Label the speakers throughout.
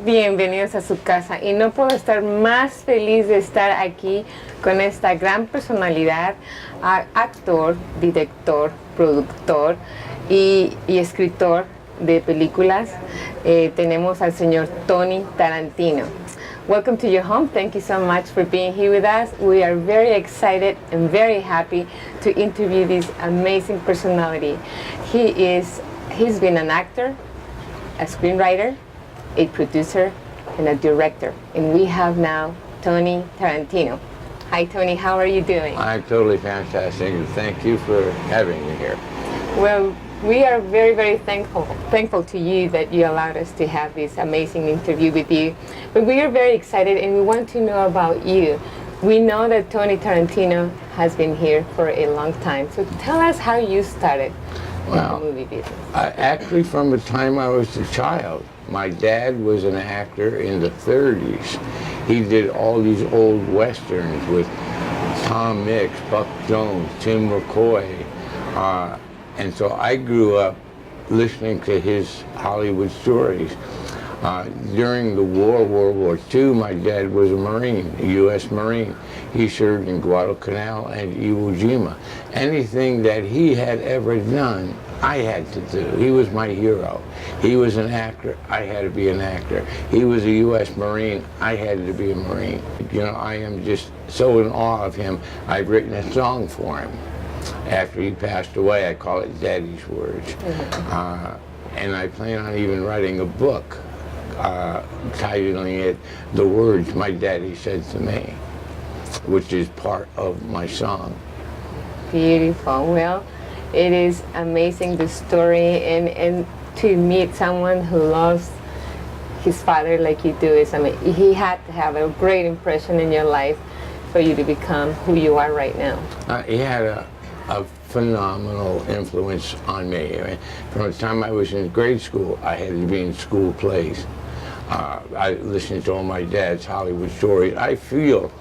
Speaker 1: Bienvenidos a Su Casa y no puedo estar más feliz de estar aquí con esta gran personalidad, actor, director, productor y escritor de películas. Tenemos al señor Tony Tarantino. Welcome to your home. Thank you so much for being here with us. We are very excited and very happy to interview this amazing personality. He's been an actor, a screenwriter, a producer, and a director. And we have now Tony Tarantino. Hi Tony, how are you doing?
Speaker 2: I'm totally fantastic, and thank you for having me here.
Speaker 1: Well, we are very, very thankful to you that you allowed us to have this amazing interview with you. But we are very excited and we want to know about you. We know that Tony Tarantino has been here for a long time. So tell us how you started in the movie business.
Speaker 2: Actually, from the time I was a child. My dad was an actor in the 30s. He did all these old westerns with Tom Mix, Buck Jones, Tim McCoy. And so I grew up listening to his Hollywood stories. During the war, World War II, my dad was a Marine, a U.S. Marine. He served in Guadalcanal and Iwo Jima. Anything that he had ever done, I had to do. He was my hero. He was an actor, I had to be an actor. He was a U.S. Marine, I had to be a Marine. You know, I am just so in awe of him. I've written a song for him. After he passed away, I call it Daddy's Words. And I plan on even writing a book, titling it The Words My Daddy Said to Me, which is part of my song.
Speaker 1: Beautiful. Well, it is amazing, the story, and to meet someone who loves his father like you do is, I mean, he had to have a great impression in your life for you to become who you are right now.
Speaker 2: He had a phenomenal influence on me. I mean, from the time I was in grade school, I had to be in school plays. I listened to all my dad's Hollywood stories. I feel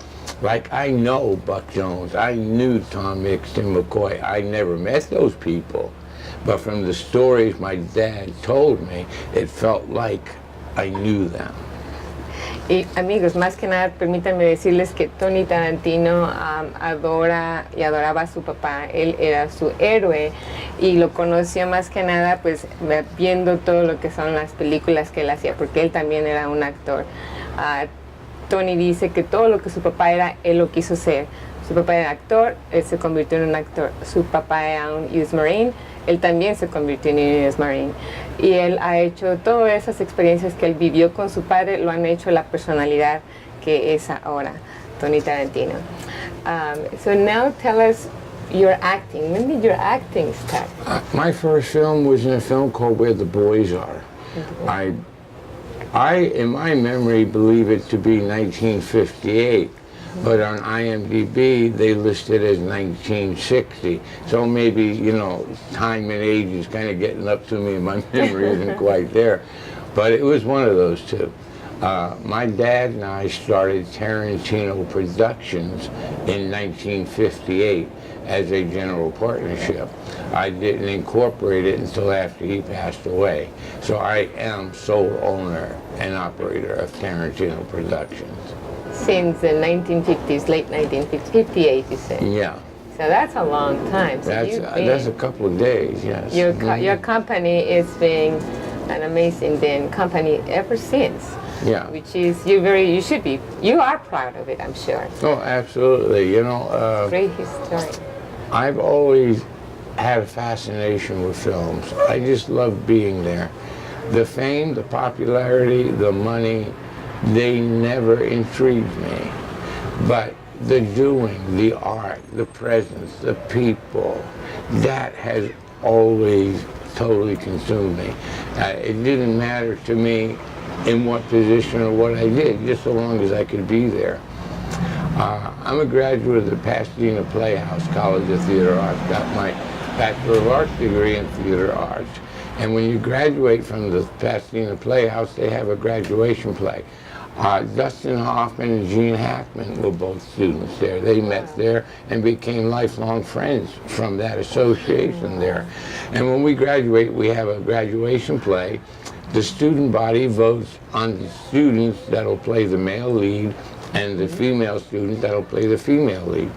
Speaker 2: like I know Buck Jones. I knew Tom Mix, Tim McCoy. I never met those people. But from the stories my dad told me, it felt like I knew them.
Speaker 1: Y amigos, más que nada, permítanme decirles que Tony Tarantino adora y adoraba a su papá. Él era su héroe y lo conoció más que nada pues viendo todo lo que son las películas que él hacía, porque él también era un actor. Tony dice que todo lo que su papá era, él lo quiso ser. Su papá era actor, él se convirtió en un actor. Su papá era un US Marine, él también se convirtió en un US Marine. Y él ha hecho todas esas experiencias que él vivió con su padre, lo han hecho la personalidad que es ahora, Tony Tarantino. So now tell us your acting. When did your acting start?
Speaker 2: My first film was in a film called Where the Boys Are. I, in my memory, believe it to be 1958. But on IMDb, they list it as 1960. So maybe, you know, time and age is kind of getting up to me and my memory isn't quite there. But it was one of those two. My dad and I started Tarantino Productions in 1958 as a general partnership. I didn't incorporate it until after he passed away. So I am sole owner and operator of Tarantino Productions.
Speaker 1: Since the 1950s, late 1950s, 58 you said?
Speaker 2: Yeah.
Speaker 1: So that's a long time. So
Speaker 2: that's a couple of days, yes.
Speaker 1: Your company is being an amazing company ever since.
Speaker 2: Yeah.
Speaker 1: Which is, you are proud of it, I'm sure.
Speaker 2: Oh, absolutely. You know,
Speaker 1: great history.
Speaker 2: I've always had a fascination with films. I just love being there. The fame, the popularity, the money, they never intrigued me. But the doing, the art, the presence, the people, that has always totally consumed me. It didn't matter to me in what position or what I did, just so long as I could be there. I'm a graduate of the Pasadena Playhouse College of Theater Arts, got my Bachelor of Arts degree in Theater Arts. And when you graduate from the Pasadena Playhouse, they have a graduation play. Dustin Hoffman and Gene Hackman were both students there. They met there and became lifelong friends from that association there. And when we graduate, we have a graduation play the student body votes on the students that'll play the male lead and the female student that'll play the female lead.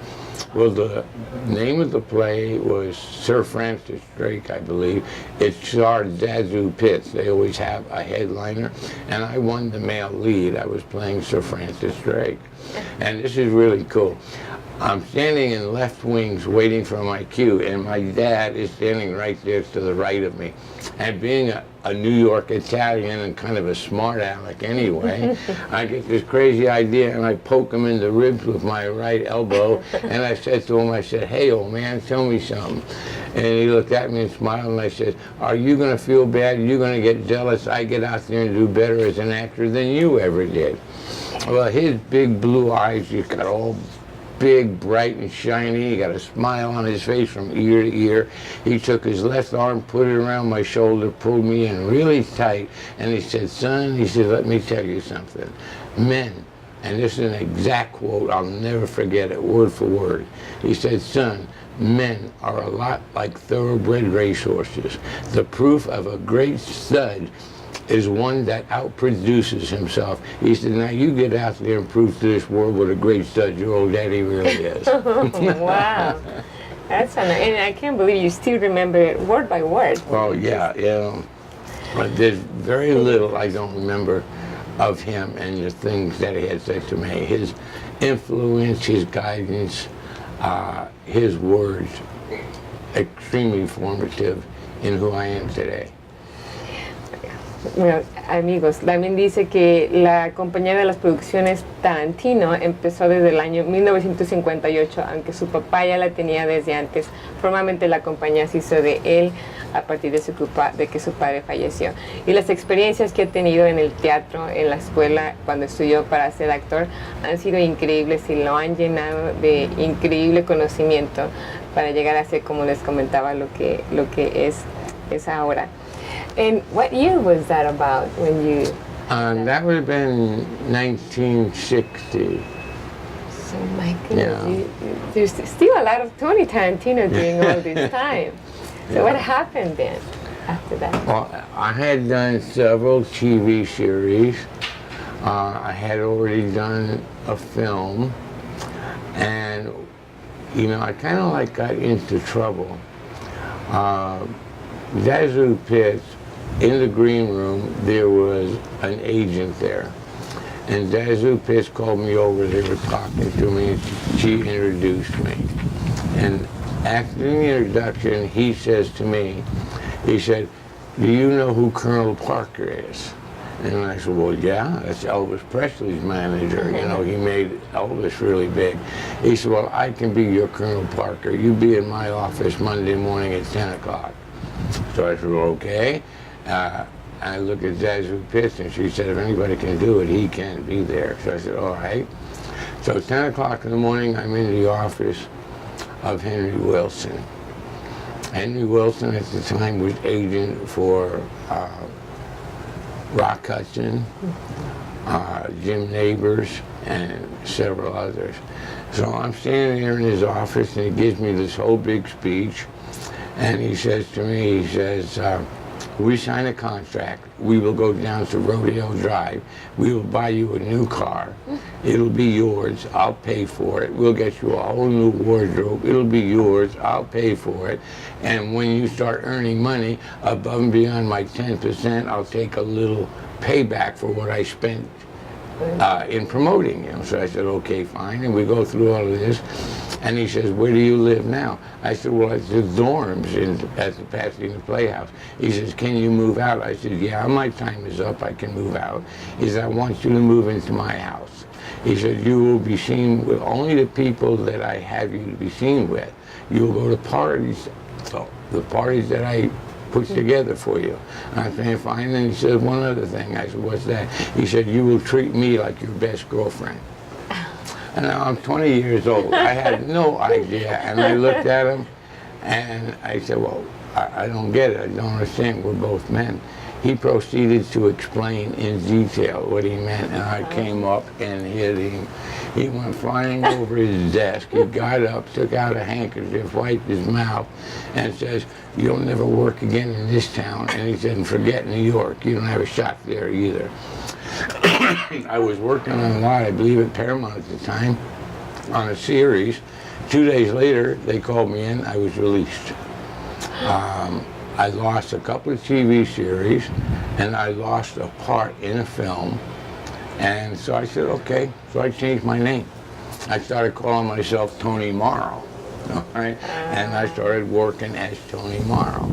Speaker 2: Well, the name of the play was Sir Francis Drake, I believe. It starred Zazu Pitts. They always have a headliner. And I won the male lead. I was playing Sir Francis Drake. And this is really cool. I'm standing in left wings waiting for my cue, and my dad is standing right there to the right of me. And being a New York Italian and kind of a smart aleck anyway, I get this crazy idea and I poke him in the ribs with my right elbow, and I said to him, I said, "Hey, old man, tell me something." And he looked at me and smiled, and I said, "Are you going to feel bad? Are you going to get jealous? I get out there and do better as an actor than you ever did." Well, his big blue eyes just got all big, bright, and shiny. He got a smile on his face from ear to ear. He took his left arm, put it around my shoulder, pulled me in really tight, and he said, "Son," he said, "let me tell you something. Men," and this is an exact quote, I'll never forget it, word for word. He said, "Son, men are a lot like thoroughbred racehorses. The proof of a great stud is one that outproduces himself." He said, "Now you get out there and prove to this world what a great stud your old daddy really is."
Speaker 1: Wow. That's and I can't believe you still remember it word by word.
Speaker 2: Well, yeah. But there's very little I don't remember of him and the things that he had said to me. His influence, his guidance, his words, extremely formative in who I am today.
Speaker 1: Bueno, amigos, también dice que la compañía de las producciones Tarantino empezó desde el año 1958, aunque su papá ya la tenía desde antes. Formalmente la compañía se hizo de él a partir de que su padre falleció. Y las experiencias que ha tenido en el teatro, en la escuela, cuando estudió para ser actor, han sido increíbles y lo han llenado de increíble conocimiento para llegar a ser, como les comentaba, lo que es ahora. And what year was that about when you...
Speaker 2: That would have been 1960.
Speaker 1: So my goodness, there's still a lot of Tony Tarantino during all this time. So what happened then after that?
Speaker 2: Well, I had done several TV series. I had already done a film. And, you know, I kind of like got into trouble. Zazu Pitts, in the green room, there was an agent there. And Zazu Pitts called me over, they were talking to me, and she introduced me. And after the introduction, he says to me, he said, "Do you know who Colonel Parker is?" And I said, "Well, yeah, that's Elvis Presley's manager. You know, he made Elvis really big." He said, "Well, I can be your Colonel Parker. You be in my office Monday morning at 10 o'clock. So I said, "Well, okay." I looked at Zazu Pitts, and she said, "If anybody can do it, he can't be there." So I said, "All right." So 10 o'clock in the morning, I'm in the office of Henry Wilson. Henry Wilson at the time was agent for Rock Hudson, Jim Nabors, and several others. So I'm standing there in his office, and he gives me this whole big speech. And he says to me, he says, "We sign a contract. We will go down to Rodeo Drive. We will buy you a new car. It'll be yours. I'll pay for it. We'll get you a whole new wardrobe. It'll be yours. I'll pay for it. And when you start earning money above and beyond my 10%, I'll take a little payback for what I spent in promoting you." So I said, "Okay, fine." And we go through all of this. And he says, "Where do you live now?" I said, "Well, it's the dorms at the Pasadena Playhouse." He says, "Can you move out?" I said, "Yeah, my time is up. I can move out." He said, "I want you to move into my house." He said, "You will be seen with only the people that I have you to be seen with. You will go to parties, so the parties that I put together for you." And I said, "Fine." And he said, "One other thing." I said, "What's that?" He said, "You will treat me like your best girlfriend." And now I'm 20 years old. I had no idea. And I looked at him and I said, "Well, I don't get it. I don't understand. We're both men." he proceeded to explain in detail what he meant, and I came up and hit him. He went flying over his desk. He got up, took out a handkerchief, wiped his mouth, and says, "You'll never work again in this town." And he said, "Forget New York. You don't have a shot there either." I was working on a lot, I believe at Paramount at the time, on a series. 2 days later, they called me in. I was released. I lost a couple of TV series, and I lost a part in a film. And so I said, okay. So I changed my name. I started calling myself Tony Morrow, all right? And I started working as Tony Morrow.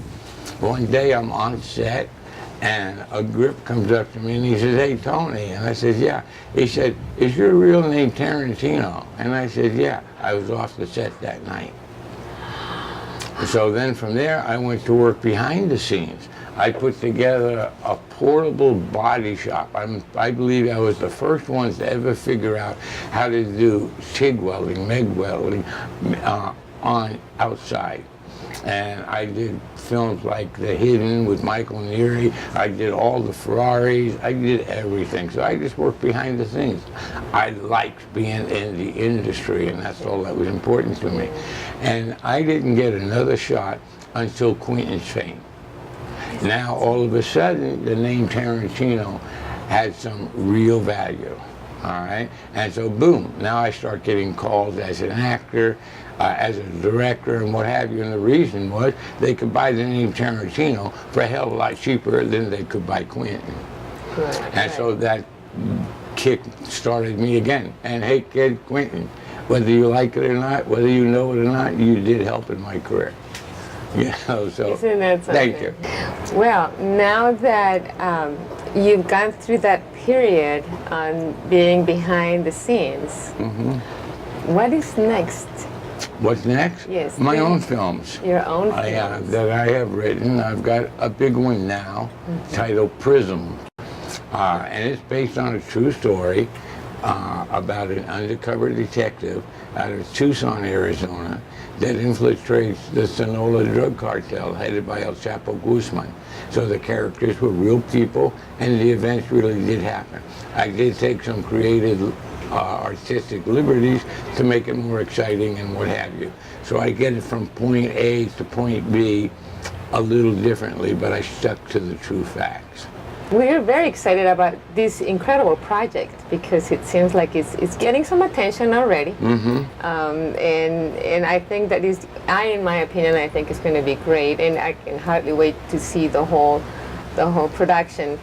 Speaker 2: One day I'm on set, and a grip comes up to me, and he says, "Hey, Tony." And I said, "Yeah." He said, "Is your real name Tarantino?" And I said, "Yeah." I was off the set that night. So then from there, I went to work behind the scenes. I put together a portable body shop. I believe I was the first ones to ever figure out how to do TIG welding, MIG welding on outside. And I did films like The Hidden with Michael Neary. I did all the Ferraris. I did everything. So I just worked behind the scenes. I liked being in the industry, and that's all that was important to me. And I didn't get another shot until Quentin's fame. Now, all of a sudden, the name Tarantino had some real value. All right, and so boom, now I start getting calls as an actor, as a director, and what have you. And the reason was they could buy the name Tarantino for a hell of a lot cheaper than they could buy Quentin.
Speaker 1: Right,
Speaker 2: and so that kick started me again. And hey, kid, Quentin, whether you like it or not, whether you know it or not, you did help in my career. You know, so
Speaker 1: Isn't that something?
Speaker 2: thank you.
Speaker 1: Well, now that you've gone through that period on being behind the scenes, what is next?
Speaker 2: What's next?
Speaker 1: Yes.
Speaker 2: My own films.
Speaker 1: Your own films.
Speaker 2: That I have written. I've got a big one now titled Prism. And it's based on a true story about an undercover detective out of Tucson, Arizona, that infiltrates the Sonora drug cartel headed by El Chapo Guzman. So the characters were real people, and the events really did happen. I did take some creative artistic liberties to make it more exciting and what have you. So I get it from point A to point B a little differently, but I stuck to the true facts.
Speaker 1: We're very excited about this incredible project because it seems like it's getting some attention already. And I think that is, in my opinion, I think it's going to be great, and I can hardly wait to see the whole production.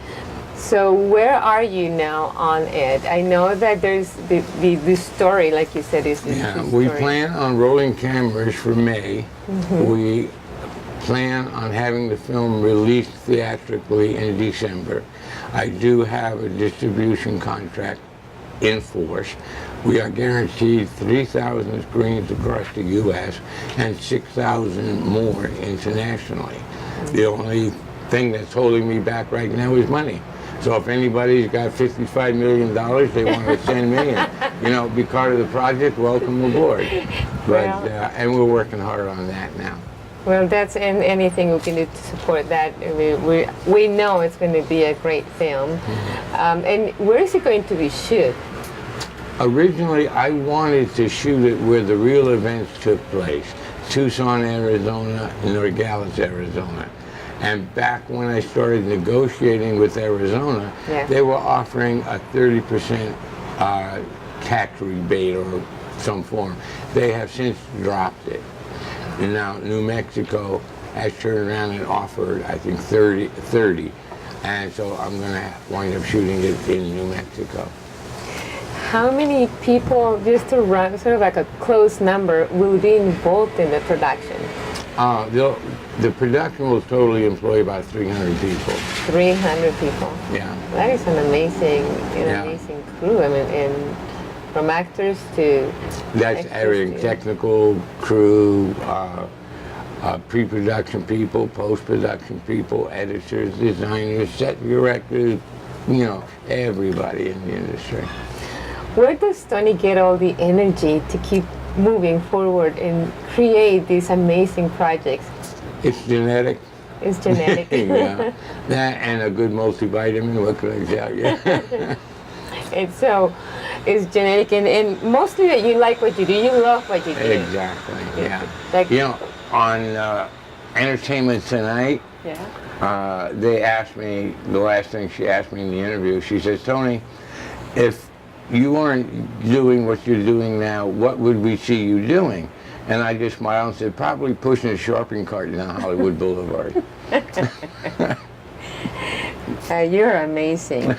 Speaker 1: So where are you now on it? I know that there's the story, like you said, is this true
Speaker 2: we
Speaker 1: story.
Speaker 2: plan on rolling cameras for May. We plan on having the film released theatrically in December. I do have a distribution contract in force. We are guaranteed 3,000 screens across the U.S. and 6,000 more internationally. The only thing that's holding me back right now is money. So if anybody's got $55 million they want to send me and, be part of the project, welcome aboard. But and we're working hard on that now.
Speaker 1: Well, that's anything we can do to support that. We know it's going to be a great film. And where is it going to be shot?
Speaker 2: Originally, I wanted to shoot it where the real events took place. Tucson, Arizona, Nogales, Arizona. And back when I started negotiating with Arizona, they were offering a 30% tax rebate or some form. They have since dropped it. And now New Mexico has turned around and offered, I think, 30. And so I'm going to wind up shooting it in New Mexico.
Speaker 1: How many people, just to run sort of like a close number, will be involved in the production?
Speaker 2: The production will totally employ about 300 people.
Speaker 1: 300 people.
Speaker 2: Yeah.
Speaker 1: That is an amazing crew. I mean, and from actors to
Speaker 2: that's everything: technical crew, pre-production people, post-production people, editors, designers, set directors. Everybody in the industry.
Speaker 1: Where does Tony get all the energy to keep moving forward and create these amazing projects?
Speaker 2: It's genetic.
Speaker 1: It's genetic.
Speaker 2: Yeah, that and a good multivitamin. What could I tell you?
Speaker 1: And so it's genetic, and mostly that you like what you do. You love what you do.
Speaker 2: Exactly. Yeah.
Speaker 1: Like,
Speaker 2: You know, on Entertainment Tonight,
Speaker 1: yeah.
Speaker 2: they asked me, the last thing she asked me in the interview, she says, Tony, if you weren't doing what you're doing now, what would we see you doing? And I just smiled and said, probably pushing a shopping cart down Hollywood Boulevard.
Speaker 1: You're amazing.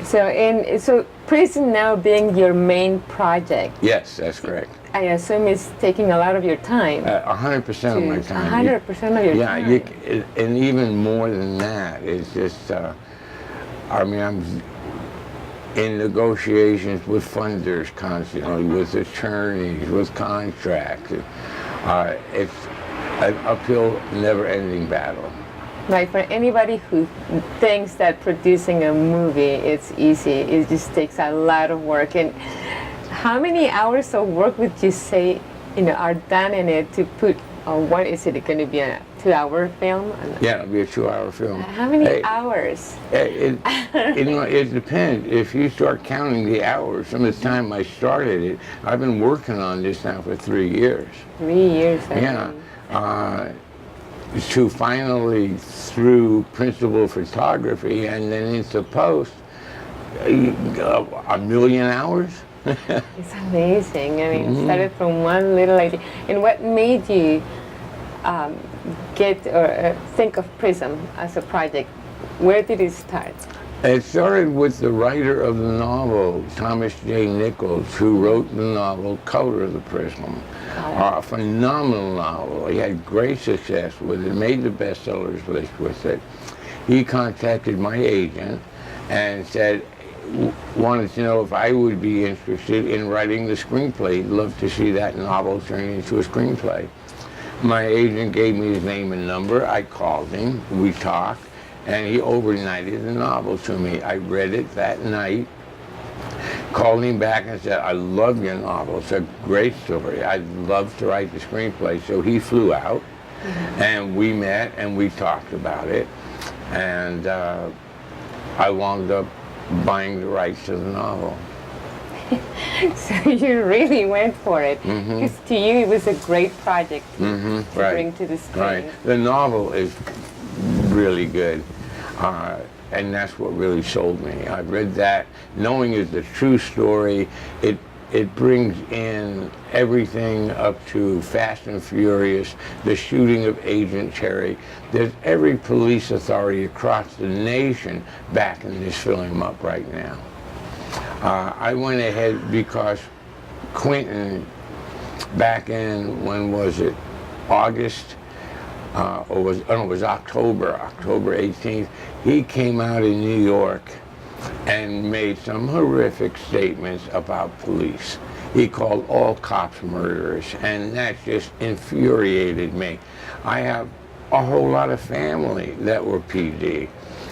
Speaker 1: So Prism now being your main project.
Speaker 2: Yes, that's correct.
Speaker 1: I assume it's taking a lot of your time.
Speaker 2: 100% of my time.
Speaker 1: 100% of your time.
Speaker 2: Yeah, and even more than that, it's just, I mean, I'm in negotiations with funders constantly, with attorneys, with contracts. It's an uphill, never-ending battle.
Speaker 1: Like for anybody who thinks that producing a movie it's easy, it just takes a lot of work. And how many hours of work would you say, are done in it to put? What is it going to be, a 2-hour film?
Speaker 2: Yeah, it'll be a 2-hour film.
Speaker 1: How many hours?
Speaker 2: It depends. If you start counting the hours from the time I started it, I've been working on this now for 3 years.
Speaker 1: 3 years.
Speaker 2: Yeah. To finally through principal photography and then into post, 1,000,000 hours.
Speaker 1: It's amazing. I mean, it started from one little idea. And what made you get or think of Prism as a project? Where did it start?
Speaker 2: It started with the writer of the novel, Thomas J. Nichols, who wrote the novel Color of the Prism. A phenomenal novel. He had great success with it, made the bestsellers list with it. He contacted my agent and said, wanted to know if I would be interested in writing the screenplay. He'd love to see that novel turned into a screenplay. My agent gave me his name and number. I called him, we talked, and he overnighted the novel to me. I read it that night, called him back and said, I love your novel. It's a great story. I'd love to write the screenplay. So he flew out, and we met, and we talked about it. And I wound up buying the rights to the novel.
Speaker 1: So you really went for it. Because to you it was a great project to bring to the screen.
Speaker 2: Right. The novel is really good. And that's what really sold me. I read that, knowing it's the true story. It brings in everything up to Fast and Furious, the shooting of Agent Cherry. There's every police authority across the nation backing this film up right now. I went ahead because Quentin, back in, when was it, August? It was October 18th. He came out in New York and made some horrific statements about police. He called all cops murderers, and that just infuriated me. I have a whole lot of family that were PD.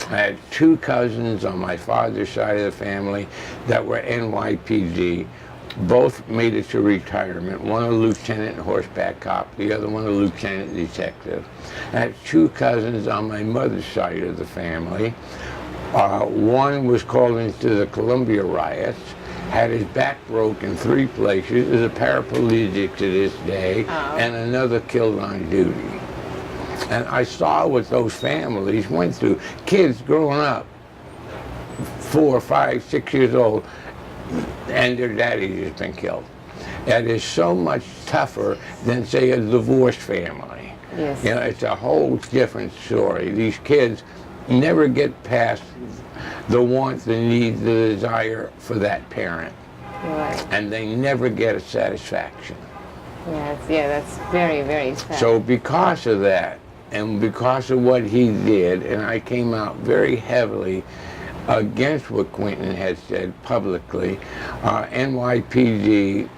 Speaker 2: I had 2 cousins on my father's side of the family that were NYPD. Both made it to retirement. One a lieutenant horseback cop, the other one a lieutenant detective. I had 2 cousins on my mother's side of the family. One was called into the Columbia riots, had his back broken 3 places, is a paraplegic to this day, and another killed on duty. And I saw what those families went through. Kids growing up, 4, 5, 6 years old, and their daddy has been killed. That is so much tougher than, say, a divorced family.
Speaker 1: Yes.
Speaker 2: It's a whole different story. These kids never get past the want, the need, the desire for that parent.
Speaker 1: Right.
Speaker 2: And they never get a satisfaction.
Speaker 1: That's very, very sad.
Speaker 2: So because of that, and because of what he did, and I came out very heavily against what Quentin had said publicly, NYPD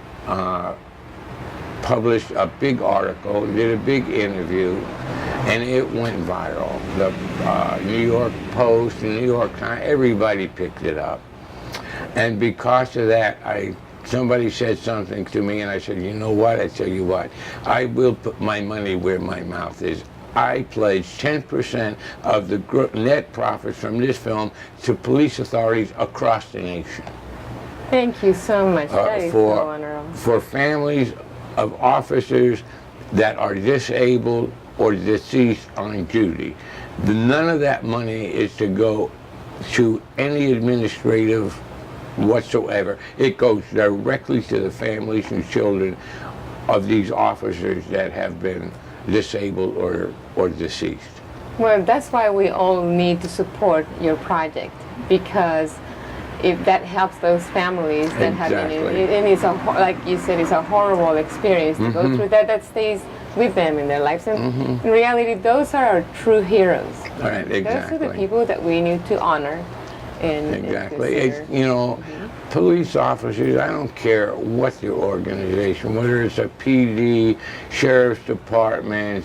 Speaker 2: published a big article, did a big interview, and it went viral. The New York Post, the New York Times, everybody picked it up. And because of that, somebody said something to me, and I said, you know what, I tell you what, I will put my money where my mouth is. I pledge 10% of the net profits from this film to police authorities across the nation.
Speaker 1: Thank you so much. That is so honorable.
Speaker 2: For families of officers that are disabled or deceased on duty. None of that money is to go to any administrative whatsoever. It goes directly to the families and children of these officers that have been disabled or deceased.
Speaker 1: Well, that's why we all need to support your project, because if that helps those families that have been in, and it's like you said, it's a horrible experience to go through that stays with them in their lives. And in reality, those are our true heroes.
Speaker 2: Right, exactly.
Speaker 1: Those are the people that we need to honor.
Speaker 2: Exactly. You know, police officers, I don't care what the organization, whether it's a PD, sheriff's department,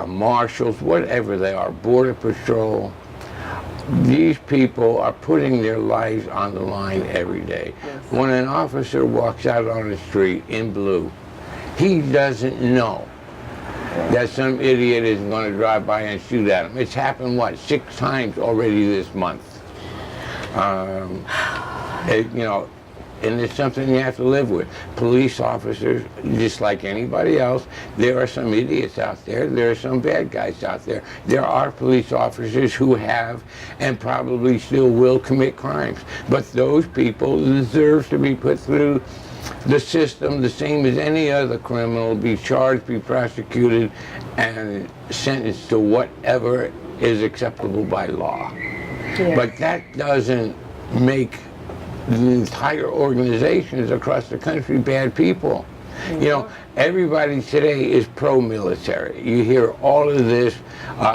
Speaker 2: marshals, whatever they are, border patrol, these people are putting their lives on the line every day. Yes. When an officer walks out on the street in blue, he doesn't know that some idiot is going to drive by and shoot at him. It's happened, what, 6 times already this month. You know, and it's something you have to live with. Police officers, just like anybody else, there are some idiots out there. There are some bad guys out there. There are police officers who have and probably still will commit crimes. But those people deserve to be put through the system the same as any other criminal, be charged, be prosecuted, and sentenced to whatever is acceptable by law. Yeah. But that doesn't make the entire organizations across the country bad people. Mm-hmm. You know, everybody today is pro-military. You hear all of this,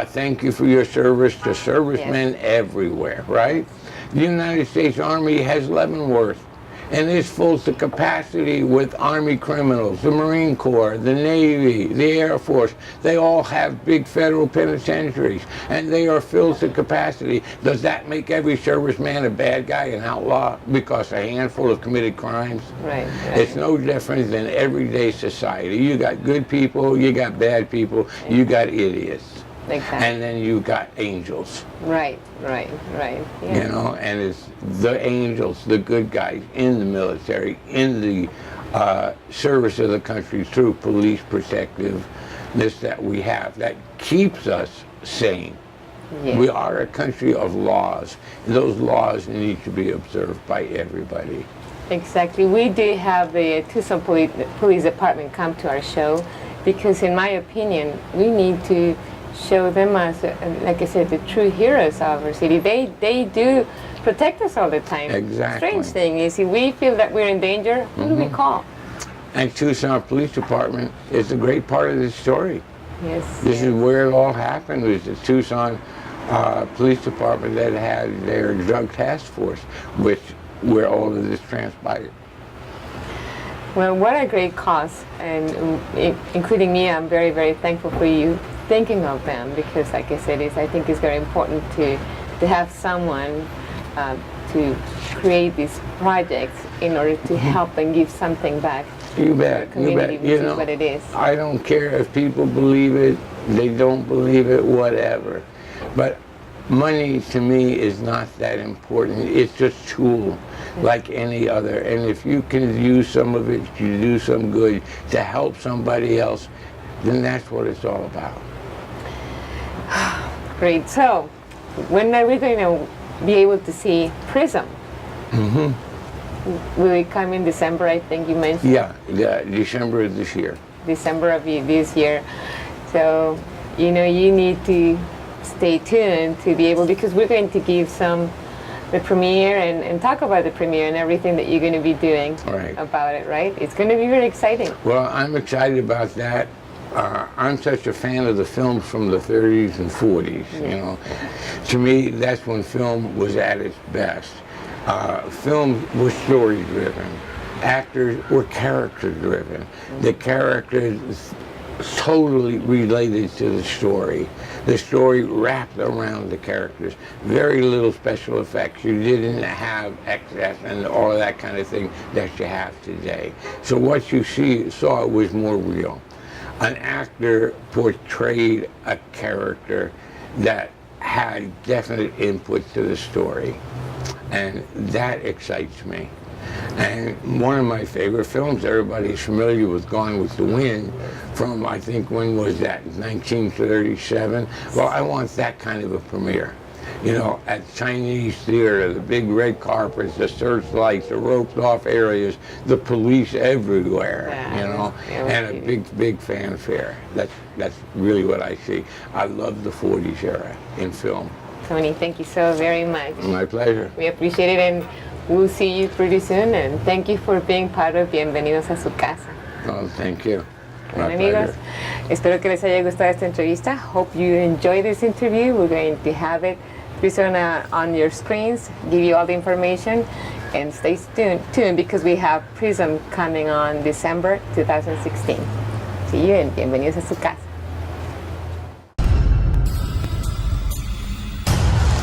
Speaker 2: thank you for your service to servicemen everywhere, right? The United States Army has Leavenworth, and it's full to capacity with Army criminals, the Marine Corps, the Navy, the Air Force. They all have big federal penitentiaries, and they are filled to capacity. Does that make every serviceman a bad guy, an outlaw, because a handful have committed crimes?
Speaker 1: Right.
Speaker 2: It's no different than everyday society. You got good people, you got bad people, you got idiots.
Speaker 1: Exactly.
Speaker 2: And then you got angels.
Speaker 1: Right. Yeah.
Speaker 2: You know, and it's the angels, the good guys in the military, in the service of the country through police protectiveness that we have, that keeps us sane. Yes. We are a country of laws, and those laws need to be observed by everybody.
Speaker 1: Exactly. We do have the Tucson Police Department come to our show because, in my opinion, we need to show them as, like I said, the true heroes of our city. They do protect us all the time.
Speaker 2: Exactly.
Speaker 1: Strange thing is, if we feel that we're in danger, who do we call?
Speaker 2: And Tucson Police Department is a great part of this story.
Speaker 1: Yes.
Speaker 2: This is where it all happened, was the Tucson Police Department that had their drug task force, where all of this transpired.
Speaker 1: Well, what a great cause, and including me, I'm very, very thankful for you thinking of them, because, like I said, I think it's very important to have someone to create these projects in order to help and give something back.
Speaker 2: You bet.
Speaker 1: To the community,
Speaker 2: you bet.
Speaker 1: which is what it is.
Speaker 2: I don't care if people believe it, they don't believe it, whatever. But money to me is not that important. It's just a tool like any other. And if you can use some of it to do some good, to help somebody else, then that's what it's all about.
Speaker 1: Great. So, when are we going to be able to see Prism? Will it come in December, I think you mentioned?
Speaker 2: Yeah, December of this year.
Speaker 1: December of this year. So, you know, you need to stay tuned to be able, because we're going to give the premiere and talk about the premiere and everything that you're going to be doing about it, right? It's going to be very exciting.
Speaker 2: Well, I'm excited about that. I'm such a fan of the films from the 30s and 40s, you know. To me, that's when film was at its best. Film was story-driven. Actors were character-driven. The characters totally related to the story. The story wrapped around the characters. Very little special effects. You didn't have excess and all of that kind of thing that you have today. So what you saw was more real. an actor portrayed a character that had definite input to the story. And that excites me. And one of my favorite films, everybody's familiar with Gone with the Wind, from, I think, when was that, 1937? Well, I want that kind of a premiere. You know, at Chinese theater, the big red carpets, the searchlights, the roped off areas, the police everywhere, you know, and a big fanfare. That's really what I see. I love the 40s era in film.
Speaker 1: Tony, thank you so very much.
Speaker 2: My pleasure.
Speaker 1: We appreciate it, and we'll see you pretty soon, and thank you for being part of Bienvenidos a Su Casa.
Speaker 2: Oh, thank you. My
Speaker 1: Amigos,
Speaker 2: pleasure.
Speaker 1: espero que les haya gustado esta entrevista. Hope you enjoyed this interview. We're going to have it on your screens, give you all the information, and stay tuned because we have Prism coming on December 2016. See you, and Bienvenidos a Su Casa.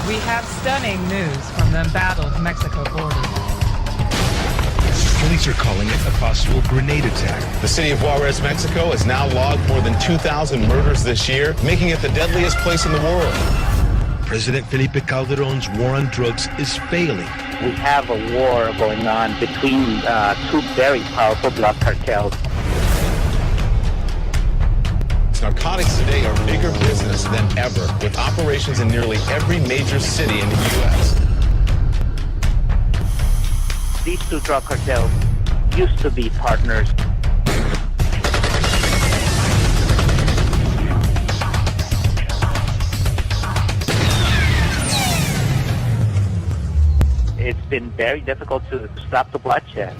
Speaker 3: We have stunning news from the embattled Mexico border.
Speaker 4: Police are calling it a possible grenade attack.
Speaker 5: The city of Juarez, Mexico has now logged more than 2,000 murders this year, making it the deadliest place in the world.
Speaker 4: President Felipe Calderón's war on drugs is failing.
Speaker 6: We have a war going on between two very powerful drug cartels.
Speaker 5: Narcotics today are bigger business than ever, with operations in nearly every major city in the U.S.
Speaker 6: These two drug cartels used to be partners. It's been very difficult to stop the bloodshed.